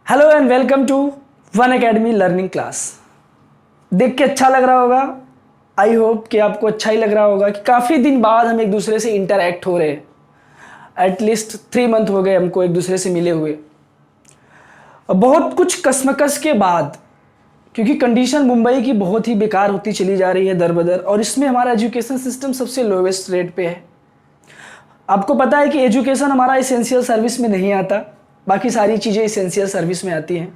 Hello and welcome to One Academy learning class. देख के अच्छा लग रहा होगा, आई होप कि आपको अच्छा ही लग रहा होगा कि काफ़ी दिन बाद हम एक दूसरे से इंटरैक्ट हो रहे हैं। एटलीस्ट 3 मंथ हो गए हमको एक दूसरे से मिले हुए। बहुत कुछ कसमकस के बाद, क्योंकि कंडीशन मुंबई की बहुत ही बेकार होती चली जा रही है दर बदर, और इसमें हमारा एजुकेशन सिस्टम सबसे लोवेस्ट रेट पे है। आपको पता है कि एजुकेशन हमारा इसेंशियल सर्विस में नहीं आता, बाकी सारी चीज़ें इसेंशियल सर्विस में आती हैं।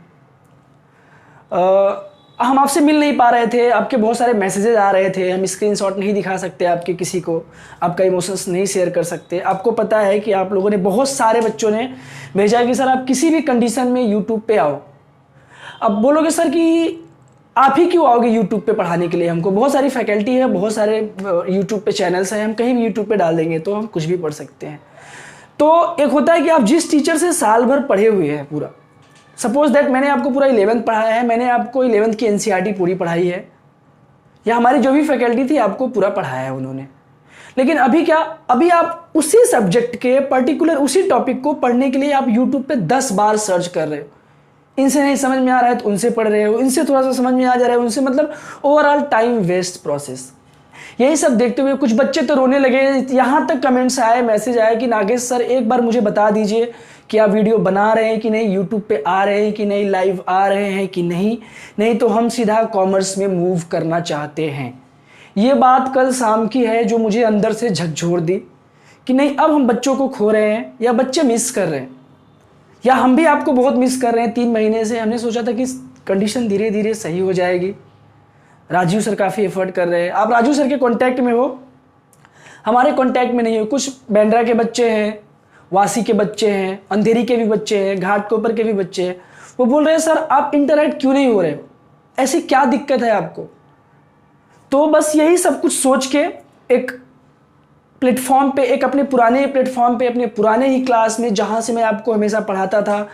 हम आपसे मिल नहीं पा रहे थे, आपके बहुत सारे मैसेजेस आ रहे थे, हम स्क्रीनशॉट नहीं दिखा सकते आपके किसी को, आपका इमोशंस नहीं शेयर कर सकते। आपको पता है कि आप लोगों ने, बहुत सारे बच्चों ने भेजा कि सर आप किसी भी कंडीशन में यूट्यूब पे आओ। अब बोलोगे सर कि आप ही क्यों आओगे यूट्यूब पे पढ़ाने के लिए? हमको बहुत सारी फैकल्टी है, बहुत सारे यूट्यूब पे चैनल्स हैं, हम कहीं भी यूट्यूब पे डाल देंगे तो हम कुछ भी पढ़ सकते हैं। तो एक होता है कि आप जिस टीचर से साल भर पढ़े हुए हैं पूरा, सपोज दैट मैंने आपको पूरा 11th पढ़ाया है, मैंने आपको 11th की एनसीईआरटी पूरी पढ़ाई है, या हमारी जो भी फैकल्टी थी आपको पूरा पढ़ाया है उन्होंने। लेकिन अभी क्या, अभी आप उसी सब्जेक्ट के पर्टिकुलर उसी टॉपिक को पढ़ने के लिए आप यूट्यूब पे 10 बार सर्च कर रहे हो। इनसे नहीं समझ में आ रहा है तो उनसे पढ़ रहे हो, इनसे थोड़ा सा समझ में आ जा रहा है उनसे, मतलब ओवरऑल टाइम वेस्ट प्रोसेस। यही सब देखते हुए कुछ बच्चे तो रोने लगे। यहाँ तक कमेंट्स आए, मैसेज आए कि नागेश सर एक बार मुझे बता दीजिए कि आप वीडियो बना रहे हैं कि नहीं, यूट्यूब पे आ रहे हैं कि नहीं, लाइव आ रहे हैं कि नहीं तो हम सीधा कॉमर्स में मूव करना चाहते हैं। ये बात कल शाम की है जो मुझे अंदर से झकझोर दी कि नहीं, अब हम बच्चों को खो रहे हैं या बच्चे मिस कर रहे हैं, या हम भी आपको बहुत मिस कर रहे हैं। 3 महीने से हमने सोचा था कि कंडीशन धीरे धीरे सही हो जाएगी। राजीव सर काफ़ी एफर्ट कर रहे हैं, आप राजीव सर के कांटेक्ट में हो, हमारे कांटेक्ट में नहीं हो। कुछ बैंड्रा के बच्चे हैं, वासी के बच्चे हैं, अंधेरी के भी बच्चे हैं, घाटकोपर के भी बच्चे हैं। वो बोल रहे हैं सर आप इंटरैक्ट क्यों नहीं हो रहे हो, ऐसी क्या दिक्कत है आपको? तो बस यही सब कुछ सोच के एक प्लेटफॉर्म पे, एक अपने पुराने प्लेटफॉर्म पे, अपने पुराने ही क्लास में जहाँ से मैं आपको हमेशा पढ़ाता था,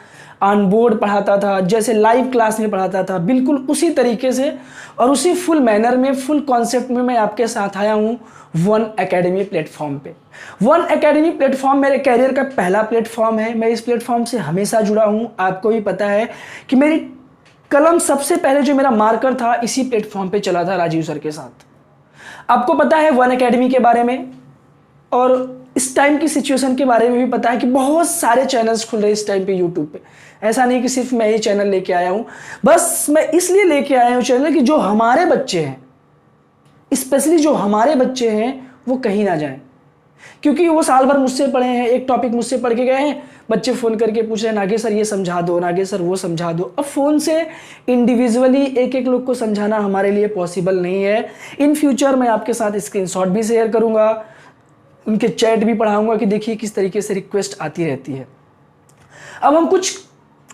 ऑन बोर्ड पढ़ाता था, जैसे लाइव क्लास में पढ़ाता था, बिल्कुल उसी तरीके से और उसी फुल मैनर में, फुल कॉन्सेप्ट में मैं आपके साथ आया हूँ वन एकेडमी प्लेटफॉर्म पे। वन एकेडमी प्लेटफॉर्म मेरे कैरियर का पहला प्लेटफॉर्म है। मैं इस प्लेटफॉर्म से हमेशा जुड़ा हूँ। आपको भी पता है कि मेरी कलम सबसे पहले जो मेरा मार्कर था इसी प्लेटफॉर्म पे चला था राजीव सर के साथ। आपको पता है वन एकेडमी के बारे में, और इस टाइम की सिचुएशन के बारे में भी पता है कि बहुत सारे चैनल्स खुल रहे हैं इस टाइम पे यूट्यूब पे। ऐसा नहीं कि सिर्फ मैं ही चैनल लेके आया हूँ, बस मैं इसलिए लेके आया हूँ चैनल कि जो हमारे बच्चे हैं, स्पेशली जो हमारे बच्चे हैं, वो कहीं ना जाएं। क्योंकि वो साल भर मुझसे पढ़े हैं, एक टॉपिक मुझसे पढ़ के गए हैं, बच्चे फ़ोन करके पूछ रहे हैं नागेश सर ये समझा दो, नागेश सर वो समझा दो। अब फ़ोन से इंडिविजुअली एक एक लोग को समझाना हमारे लिए पॉसिबल नहीं है। इन फ्यूचर मैं आपके साथ स्क्रीनशॉट भी शेयर करूँगा, उनके चैट भी पढ़ाऊंगा कि देखिए किस तरीके से रिक्वेस्ट आती रहती है। अब हम कुछ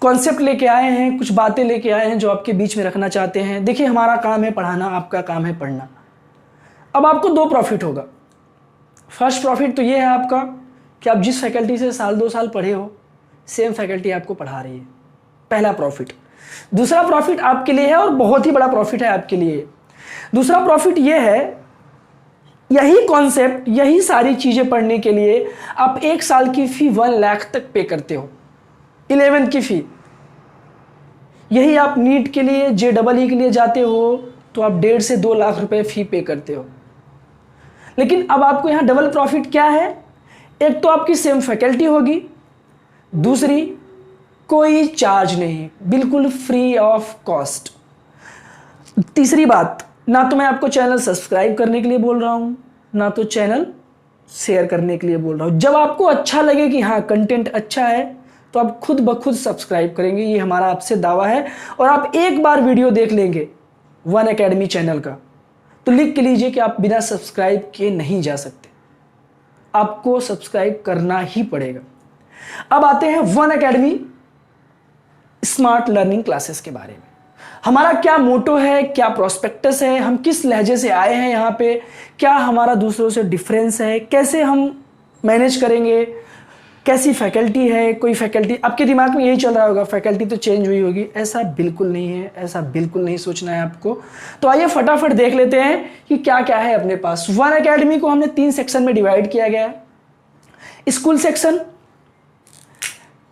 कॉन्सेप्ट लेके आए हैं, कुछ बातें लेके आए हैं जो आपके बीच में रखना चाहते हैं। देखिए हमारा काम है पढ़ाना, आपका काम है पढ़ना। अब आपको 2 प्रॉफिट होगा। फर्स्ट प्रॉफिट तो ये है आपका कि आप जिस फैकल्टी से साल 2 साल पढ़े हो, सेम फैकल्टी आपको पढ़ा रही है, पहला प्रॉफिट। दूसरा प्रॉफिट आपके लिए है और बहुत ही बड़ा प्रॉफिट है आपके लिए। दूसरा प्रॉफिट ये है, यही कॉन्सेप्ट, यही सारी चीज़ें पढ़ने के लिए आप 1 साल की फ़ी 1 लाख तक पे करते हो, 11th की फ़ी। यही आप नीट के लिए, JEE के लिए जाते हो तो आप 1.5 से 2 लाख रुपए फ़ी पे करते हो। लेकिन अब आपको यहाँ डबल प्रॉफिट क्या है? एक तो आपकी सेम फैकल्टी होगी, दूसरी कोई चार्ज नहीं, बिल्कुल फ्री ऑफ कॉस्ट। तीसरी बात, ना तो मैं आपको चैनल सब्सक्राइब करने के लिए बोल रहा हूँ, ना तो चैनल शेयर करने के लिए बोल रहा हूँ। जब आपको अच्छा लगे कि हाँ कंटेंट अच्छा है तो आप खुद ब खुद सब्सक्राइब करेंगे, ये हमारा आपसे दावा है। और आप एक बार वीडियो देख लेंगे वन एकेडमी चैनल का तो लिख के लीजिए कि आप बिना सब्सक्राइब किए नहीं जा सकते, आपको सब्सक्राइब करना ही पड़ेगा। अब आते हैं one academy smart learning classes के बारे में। हमारा क्या मोटो है, क्या प्रोस्पेक्टस है, हम किस लहजे से आए हैं यहाँ पे, क्या हमारा दूसरों से डिफरेंस है, कैसे हम मैनेज करेंगे, कैसी फैकल्टी है। कोई फैकल्टी, आपके दिमाग में यही चल रहा होगा फैकल्टी तो चेंज हुई होगी, ऐसा बिल्कुल नहीं है, ऐसा बिल्कुल नहीं सोचना है आपको। तो आइए फटाफट देख लेते हैं कि क्या क्या है अपने पास। वन एकेडमी को हमने 3 सेक्शन में डिवाइड किया गया है, school section,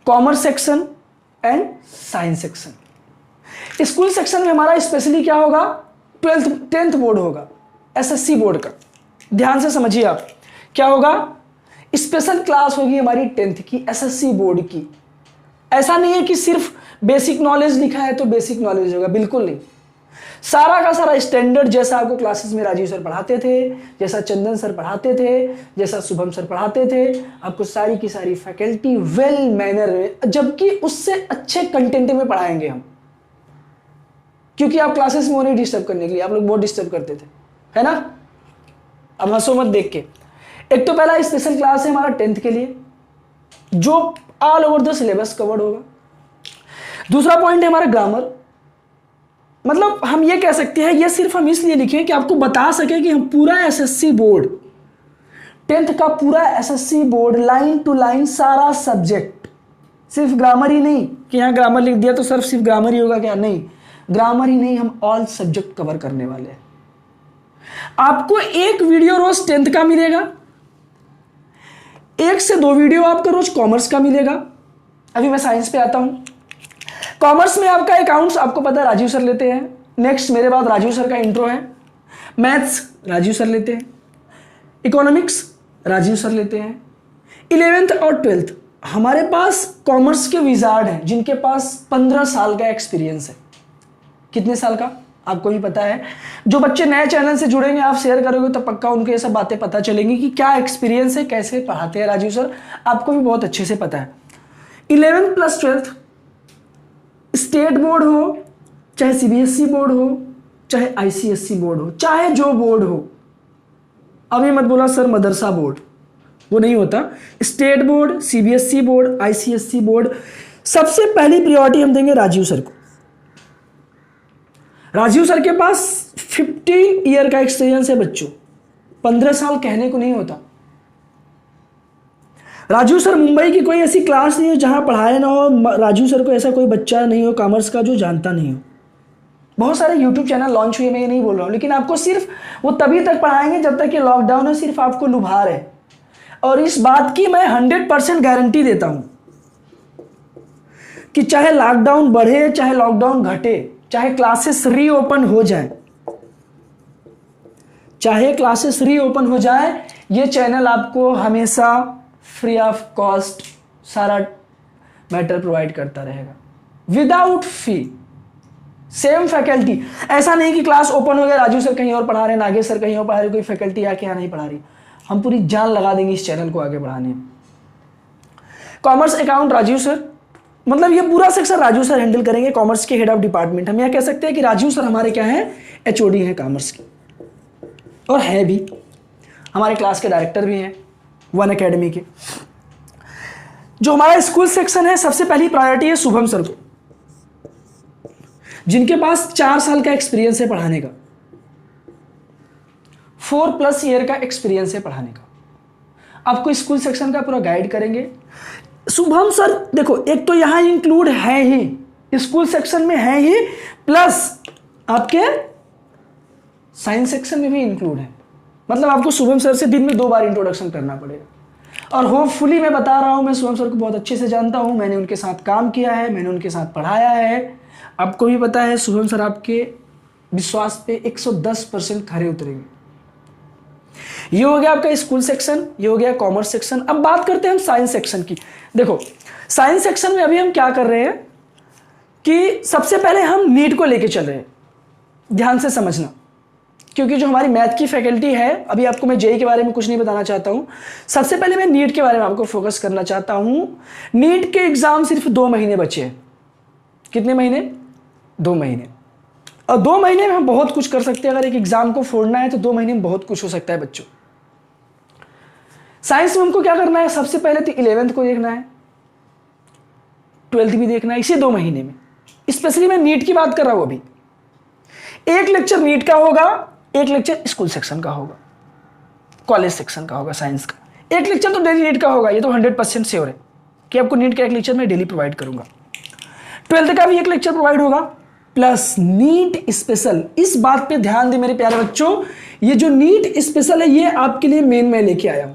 commerce section and science section. School section में हमारा स्पेशली क्या होगा, 10th बोर्ड होगा, एसएससी बोर्ड का। ध्यान से समझिए आप, क्या होगा, स्पेशल क्लास होगी हमारी 10th की, एसएससी बोर्ड की। ऐसा नहीं है कि सिर्फ बेसिक नॉलेज लिखा है तो बेसिक नॉलेज होगा, बिल्कुल नहीं। सारा का सारा स्टैंडर्ड जैसा आपको क्लासेस में राजीव सर पढ़ाते थे, जैसा चंदन सर पढ़ाते थे, जैसा शुभम सर पढ़ाते थे, आपको सारी की सारी फैकल्टी वेल मैनर में, जबकि उससे अच्छे कंटेंट में पढ़ाएंगे हम। क्योंकि आप क्लासेस में उन्हें डिस्टर्ब करने के लिए, आप लोग बहुत डिस्टर्ब करते थे, है ना। अब हंसो मत देख के। एक तो पहला स्पेशल क्लास है हमारा 10th के लिए, जो all over the syllabus covered होगा। दूसरा पॉइंट है हमारा ग्रामर। मतलब हम ये कह सकते हैं, ये सिर्फ हम इसलिए लिखे कि आपको बता सके कि हम पूरा एसएससी बोर्ड, 10th का पूरा SSC board line to line सारा सब्जेक्ट, सिर्फ ग्रामर ही नहीं कि यहाँ ग्रामर लिख दिया तो सिर्फ ग्रामर ही होगा क्या, नहीं, ग्रामर ही नहीं, हम ऑल सब्जेक्ट कवर करने वाले हैं। आपको एक वीडियो रोज 10th का मिलेगा, 1 से 2 वीडियो आपका रोज कॉमर्स का मिलेगा। अभी मैं साइंस पे आता हूं। कॉमर्स में आपका अकाउंट्स आपको पता है राजीव सर लेते हैं, नेक्स्ट मेरे बाद राजीव सर का इंट्रो है। मैथ्स राजीव सर लेते हैं, इकोनॉमिक्स राजीव सर लेते हैं। 11th और 12th हमारे पास कॉमर्स के विजार्ड हैं जिनके पास 15 साल का एक्सपीरियंस है। कितने साल का आपको भी पता है। जो बच्चे नए चैनल से जुड़ेंगे, आप शेयर करोगे तो पक्का उनको ये सब बातें पता चलेंगी कि क्या एक्सपीरियंस है, कैसे पढ़ाते हैं राजीव सर, आपको भी बहुत अच्छे से पता है। 11th plus 12th state board हो, चाहे सीबीएसई बोर्ड हो, चाहे आईसीएसई बोर्ड हो, चाहे जो बोर्ड हो। अभी मत बोला सर मदरसा बोर्ड, वो नहीं होता। State board, CBSE board, ICSE board, सबसे पहली प्रायोरिटी हम देंगे राजीव सर को। राजीव सर के पास 15 ईयर का एक्सपीरियंस है बच्चों, 15 साल कहने को नहीं होता। राजीव सर मुंबई की कोई ऐसी क्लास नहीं हो जहां पढ़ाए ना हो, राजीव सर को ऐसा कोई बच्चा नहीं हो कॉमर्स का जो जानता नहीं हो। बहुत सारे यूट्यूब चैनल लॉन्च हुए, मैं ये नहीं बोल रहा हूं, लेकिन आपको सिर्फ वो तभी तक पढ़ाएंगे जब तक ये लॉकडाउन है, सिर्फ आपको लुभा रहे। और इस बात की मैं 100% गारंटी देता हूं कि चाहे लॉकडाउन बढ़े, चाहे लॉकडाउन घटे, चाहे क्लासेस रीओपन हो जाए, चाहे क्लासेस रीओपन हो जाए, ये चैनल आपको हमेशा फ्री ऑफ कॉस्ट सारा मैटर प्रोवाइड करता रहेगा, विदाउट फी, सेम फैकल्टी। ऐसा नहीं कि क्लास ओपन हो गया, राजू सर कहीं और पढ़ा रहे, नागेश सर कहीं और पढ़ा रहे, कोई फैकल्टी आके यहाँ नहीं पढ़ा रही। हम पूरी जान लगा देंगे इस चैनल को आगे बढ़ाने में। कॉमर्स अकाउंट राजीव सर, मतलब ये पूरा सेक्शन राजू सर हैंडल करेंगे, कॉमर्स के हेड ऑफ डिपार्टमेंट। हम यह कह सकते हैं कि राजू सर हमारे क्या हैं, एचओडी हैं कॉमर्स के, और है भी, हमारे क्लास के डायरेक्टर भी हैं वन एकेडमी के। जो हमारा स्कूल सेक्शन है, सबसे पहली प्रायोरिटी है शुभम सर को, जिनके पास 4 साल का एक्सपीरियंस है पढ़ाने का, 4+ ईयर का एक्सपीरियंस है पढ़ाने का। आपको स्कूल सेक्शन का पूरा गाइड करेंगे शुभम सर। देखो, एक तो यहां इंक्लूड है ही, स्कूल सेक्शन में है ही, प्लस आपके साइंस सेक्शन में भी इंक्लूड है। मतलब आपको शुभम सर से दिन में 2 बार इंट्रोडक्शन करना पड़ेगा। और होपफुली मैं बता रहा हूं, मैं शुभम सर को बहुत अच्छे से जानता हूं, मैंने उनके साथ काम किया है, मैंने उनके साथ पढ़ाया है। आपको भी पता है शुभम सर आपके विश्वास पे 110% खरे उतरेंगे। ये हो गया आपका स्कूल सेक्शन, ये हो गया कॉमर्स सेक्शन। अब बात करते हैं हम साइंस सेक्शन की। देखो, साइंस सेक्शन में अभी हम क्या कर रहे हैं कि सबसे पहले हम नीट को लेके चल रहे हैं। ध्यान से समझना, क्योंकि जो हमारी मैथ की फैकल्टी है, अभी आपको मैं जेई के बारे में कुछ नहीं बताना चाहता हूं, सबसे पहले मैं नीट के बारे में आपको फोकस करना चाहता हूं। नीट के एग्जाम सिर्फ 2 महीने बचे हैं। कितने महीने? 2 महीने। और 2 महीने में हम बहुत कुछ कर सकते हैं। अगर एक एग्जाम को फोड़ना है तो 2 महीने में बहुत कुछ हो सकता है बच्चों। साइंस में हमको क्या करना है? सबसे पहले तो 11th को देखना है, 12th भी देखना है, इसी 2 महीने में। स्पेशली मैं नीट की बात कर रहा हूं। अभी एक लेक्चर नीट का होगा, एक लेक्चर स्कूल सेक्शन का होगा, कॉलेज सेक्शन का होगा साइंस का। एक लेक्चर तो डेली नीट का होगा, ये तो 100% श्योर है कि आपको नीट का एक लेक्चर मैं डेली प्रोवाइड करूंगा। 12th का भी एक लेक्चर प्रोवाइड होगा, प्लस नीट स्पेशल। इस बात पे ध्यान दें मेरे प्यारे बच्चों, ये जो नीट स्पेशल है ये आपके लिए मेन मैं लेके आया हूं।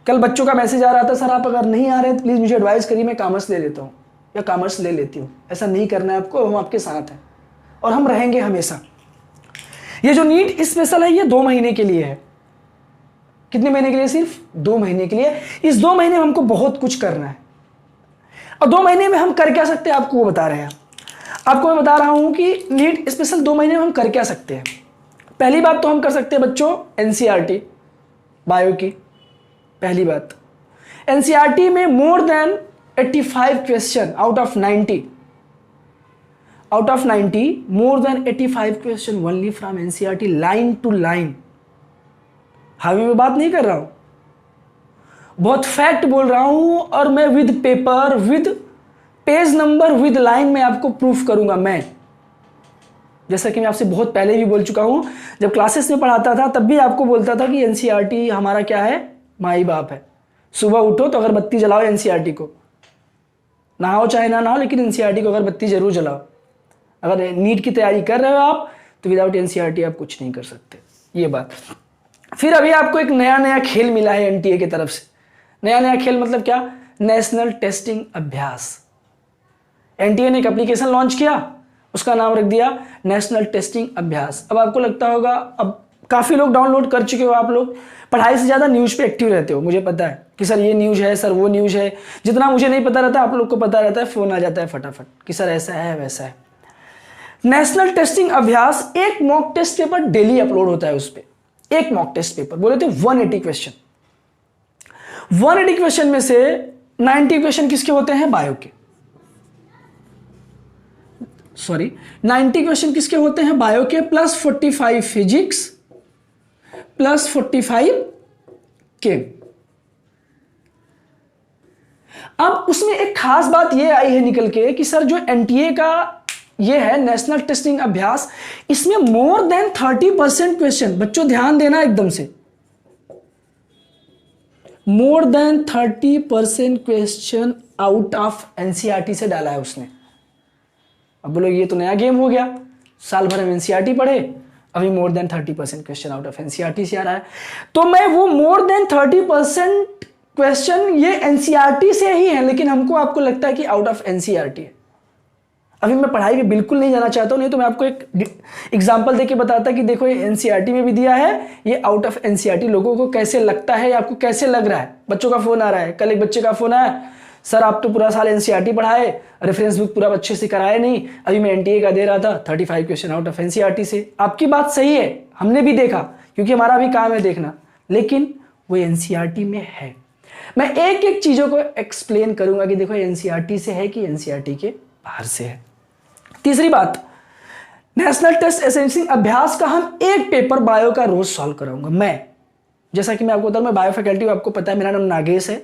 कल बच्चों का मैसेज आ रहा था, सर आप अगर नहीं आ रहे तो प्लीज मुझे एडवाइस करिए, मैं कॉमर्स ले लेता हूं। या कॉमर्स ले लेती हूँ। ऐसा नहीं करना है आपको, हम आपके साथ हैं और हम रहेंगे हमेशा। ये जो नीट स्पेशल है ये 2 महीने के लिए है। कितने महीने के लिए? सिर्फ 2 महीने के लिए। इस 2 महीने में हमको बहुत कुछ करना है और 2 महीने में हम कर क्या सकते हैं आपको वो बता रहे हैं। आपको मैं बता रहा हूं कि नीट स्पेशल 2 महीने में हम कर क्या सकते हैं। पहली बात तो हम कर सकते हैं बच्चों एनसीईआरटी बायो की। पहली बात एनसीईआरटी में more than 85 question out of 90 more than 85 question only from NCERT line to line. हावी में बात नहीं कर रहा हूं, बहुत फैक्ट बोल रहा हूं और मैं with paper, with page number, with line में आपको प्रूफ करूंगा। मैं जैसा कि मैं आपसे बहुत पहले भी बोल चुका हूं, जब क्लासेस में पढ़ाता था तब भी आपको बोलता था कि एनसीईआरटी हमारा क्या है, माई बाप है। सुबह उठो तो अगरबत्ती जलाओ एनसीईआरटी को, नहाओ चाहे ना नहाओ लेकिन एनसीईआरटी को अगरबत्ती जरूर जलाओ। अगर नीट की तैयारी कर रहे हो आप तो विदाउट एनसीईआरटी आप कुछ नहीं कर सकते, ये बात। फिर अभी आपको एक नया खेल मिला है एनटीए की तरफ से। नया खेल मतलब क्या? नेशनल टेस्टिंग अभ्यास। एनटीए ने एक एप्लीकेशन लॉन्च किया, उसका नाम रख दिया नेशनल टेस्टिंग अभ्यास। अब आपको लगता होगा, अब काफ़ी लोग डाउनलोड कर चुके हो, आप लोग पढ़ाई से ज़्यादा न्यूज़ पे एक्टिव रहते हो, मुझे पता है कि सर ये न्यूज़ है, सर वो न्यूज़ है। जितना मुझे नहीं पता रहता आप लोग को पता रहता है, फ़ोन आ जाता है फटाफट कि सर ऐसा है वैसा है। नेशनल टेस्टिंग अभ्यास, एक mock test paper daily upload होता है उस पर। एक मॉक टेस्ट पेपर बोले थे 180 क्वेश्चन। 180 क्वेश्चन में से 90 क्वेश्चन किसके होते हैं? बायो के। 90 क्वेश्चन किसके होते हैं? बायो के, प्लस 45 फिजिक्स, प्लस 45 केम। अब उसमें एक खास बात यह आई है निकल के कि सर जो एनटीए का ये है नेशनल टेस्टिंग अभ्यास, इसमें मोर देन 30% क्वेश्चन, बच्चों ध्यान देना एकदम से, more than 30% question out of NCERT से डाला है उसने। अब बोलो ये तो नया गेम हो गया, साल भर हम एनसीईआरटी पढ़े, अभी more than 30% question out of NCERT से आ रहा है। तो मैं वो मोर देन 30% क्वेश्चन ये एनसीईआरटी से ही है, लेकिन हमको आपको लगता है कि आउट ऑफ एनसीईआरटी है। अभी मैं पढ़ाई में बिल्कुल नहीं जाना चाहता हूं, नहीं तो मैं आपको एक एग्जांपल देके बताता कि देखो ये एनसीईआरटी में भी दिया है, ये आउट ऑफ एनसीईआरटी लोगों को कैसे लगता है या आपको कैसे लग रहा है। बच्चों का फोन आ रहा है, कल एक बच्चे का फोन आया, सर आप तो पूरा साल एनसीईआरटी पढ़ाए, रेफरेंस बुक पूरा अच्छे से कराया नहीं, अभी मैं एनटीए का दे रहा था 35 क्वेश्चन आउट ऑफ एनसीईआरटी से। आपकी बात सही है, हमने भी देखा क्योंकि हमारा भी काम है देखना, लेकिन वो एनसीईआरटी में है। मैं एक एक चीजों को एक्सप्लेन करूंगा कि देखो एनसीईआरटी से है कि एनसीईआरटी के बाहर से है। तीसरी बात, नेशनल टेस्ट एसेंसिंग अभ्यास का हम एक पेपर बायो का रोज सॉल्व कराऊंगा मैं। जैसा कि मैं आपको बताऊं, मैं बायो फैकल्टी, आपको पता है मेरा नाम नागेश है,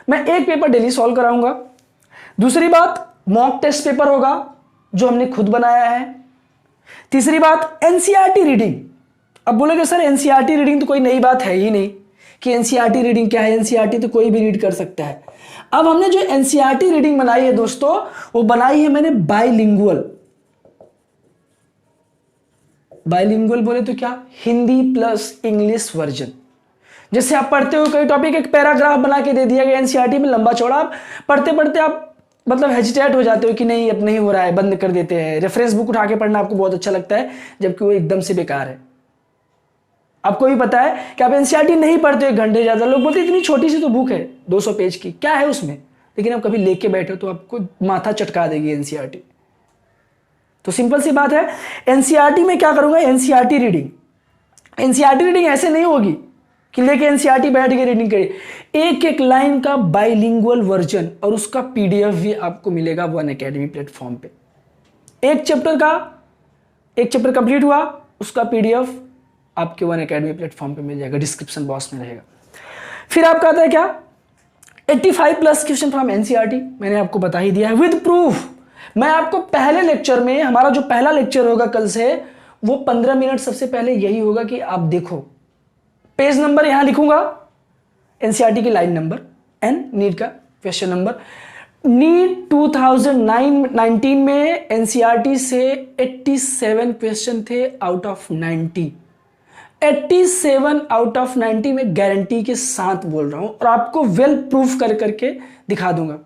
मैं एक पेपर डेली सॉल्व कराऊंगा। दूसरी बात, मॉक टेस्ट पेपर होगा जो हमने खुद बनाया है। तीसरी बात, एनसीईआरटी रीडिंग। अब बोलोगे सर एनसीईआरटी रीडिंग तो कोई नई बात है ही नहीं कि एनसीईआरटी रीडिंग क्या है, एनसीईआरटी तो कोई भी रीड कर सकता है। अब हमने जो एनसीईआरटी रीडिंग बनाई है दोस्तों, वो बनाई है मैंने बाइलिंगुअल। बाइलिंगुअल बोले तो क्या? Hindi plus English version. जैसे आप पढ़ते हो कई टॉपिक एक पैराग्राफ बना के दे दिया गया एनसीईआरटी में लंबा चौड़ा, आप पढ़ते पढ़ते आप मतलब हेजिटेट हो जाते हो कि नहीं अब नहीं हो रहा है, बंद कर देते हैं। रेफरेंस बुक उठा के पढ़ना आपको बहुत अच्छा लगता है, जबकि वो एकदम से बेकार है। आपको भी पता है कि आप एनसीईआरटी नहीं पढ़ते 1 घंटे ज्यादा, लोग बोलते इतनी छोटी सी तो बुक है 200 पेज की, क्या है उसमें, लेकिन आप कभी लेके बैठे तो आपको माथा चटका देगी एनसीईआरटी। तो सिंपल सी बात है, एनसीईआरटी में क्या करूंगा, एनसीईआरटी रीडिंग। एनसीईआरटी रीडिंग ऐसे नहीं होगी कि लेके एनसीईआरटी बैठ के रीडिंग करिए, एक एक लाइन का बाइलिंगुअल वर्जन और उसका पीडीएफ भी आपको मिलेगा वन एकेडमी प्लेटफॉर्म पे। एक चैप्टर कंप्लीट हुआ, उसका पीडीएफ आपके वन एकेडमी प्लेटफॉर्म पे मिल जाएगा, डिस्क्रिप्शन बॉक्स में रहेगा। फिर आपका आता है क्या, 85 प्लस क्वेश्चन फ्रॉम एनसीईआरटी, मैंने आपको बता ही दिया है विद प्रूफ। मैं आपको पहले लेक्चर में, हमारा जो पहला लेक्चर होगा कल से, वो 15 मिनट सबसे पहले यही होगा कि आप देखो, पेज नंबर यहां लिखूंगा, एनसीईआरटी की लाइन नंबर एन, नीट का क्वेश्चन नंबर। नीट 2019 में एनसीईआरटी से 87 क्वेश्चन थे आउट ऑफ 90। 87 आउट ऑफ 90 में गारंटी के साथ बोल रहा हूं और आपको वेल प्रूफ कर करके दिखा दूंगा।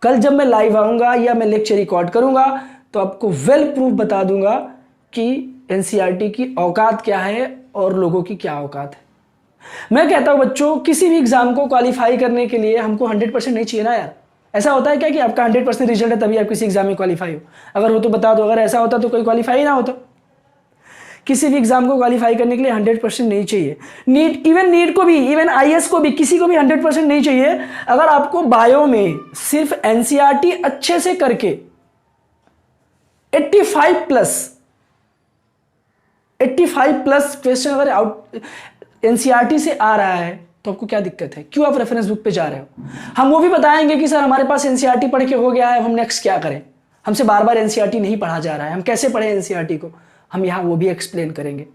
कल जब मैं लाइव आऊँगा या मैं लेक्चर रिकॉर्ड करूँगा तो आपको वेल प्रूफ बता दूंगा कि एनसीईआरटी की औकात क्या है और लोगों की क्या औकात है। मैं कहता हूं बच्चों, किसी भी एग्जाम को क्वालिफाई करने के लिए हमको 100% नहीं चाहिए ना यार। ऐसा होता है क्या कि आपका 100% रिजल्ट है तभी आप किसी एग्जाम में क्वालिफाई हो? अगर हो तो बता दो, अगर ऐसा होता तो कोई क्वालिफाई ना होता। किसी भी एग्जाम को क्वालिफाई करने के लिए 100% नहीं चाहिए। नीट को भी, इवन आईएएस को भी, किसी को भी 100% नहीं चाहिए। अगर आपको बायो में सिर्फ एनसीईआरटी अच्छे से करके 85 प्लस क्वेश्चन अगर आउट एनसीईआरटी से आ रहा है तो आपको क्या दिक्कत है? क्यों आप रेफरेंस बुक पे जा रहे हो? हम वो भी बताएंगे कि सर हमारे पास एनसीईआरटी पढ़ के हो गया है, हम नेक्स्ट क्या करें। हमसे बार बार एनसीईआरटी नहीं पढ़ा जा रहा है, हम कैसे पढ़े एनसीईआरटी को, हम यहाँ वो भी एक्सप्लेन करेंगे।